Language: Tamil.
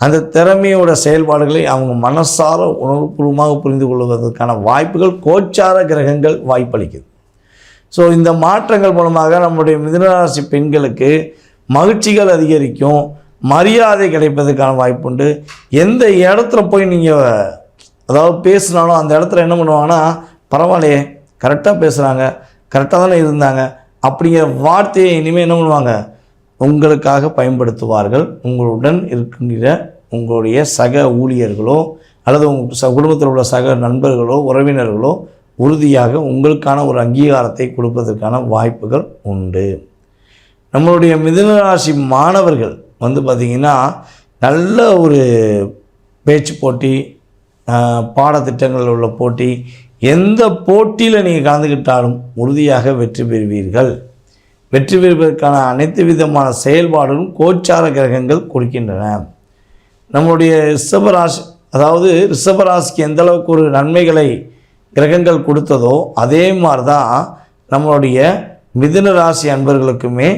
அந்த திறமையோட செயல்பாடுகளை அவங்க மனசார உணர்வுபூர்வமாக புரிந்து கொள்வதற்கான வாய்ப்புகள் கோச்சார கிரகங்கள் வாய்ப்பளிக்குது. ஸோ இந்த மாற்றங்கள் மூலமாக நம்முடைய மிதுனராசி பெண்களுக்கு மகிழ்ச்சிகள் அதிகரிக்கும், மரியாதை கிடைப்பதற்கான வாய்ப்புண்டு. எந்த இடத்துல போய் நீங்கள் அதாவது பேசினாலும் அந்த இடத்துல என்ன பண்ணுவாங்கன்னா, பரவாயில்லையே கரெக்டாக பேசுகிறாங்க, கரெக்டாக தானே இருந்தாங்க அப்படிங்கிற வார்த்தையை இனிமேல் என்ன பண்ணுவாங்க, உங்களுக்காக பயன்படுத்துவார்கள். உங்களுடன் இருக்கின்ற உங்களுடைய சக ஊழியர்களோ அல்லது உங்கள் குடும்பத்தில் உள்ள சக நண்பர்களோ உறவினர்களோ உறுதியாக உங்களுக்கான ஒரு அங்கீகாரத்தை கொடுப்பதற்கான வாய்ப்புகள் உண்டு. நம்மளுடைய மிதுனராசி மாணவர்கள் பார்த்திங்கன்னா நல்ல ஒரு பேச்சு போட்டி, பாடத்திட்டங்களில் உள்ள போட்டி, எந்த போட்டியில் நீங்கள் கலந்துக்கிட்டாலும் உறுதியாக வெற்றி பெறுவீர்கள். வெற்றி பெறுவதற்கான அனைத்து விதமான செயல்பாடுகளும் கோச்சார கிரகங்கள் கொடுக்கின்றன. நம்முடைய ரிஷபராசி அதாவது ரிஷபராசிக்கு எந்த அளவுக்கு ஒரு நன்மைகளை கிரகங்கள் கொடுத்ததோ அதே மாதிரி தான் நம்மளுடைய மிதுன ராசி அன்பர்களுக்குமே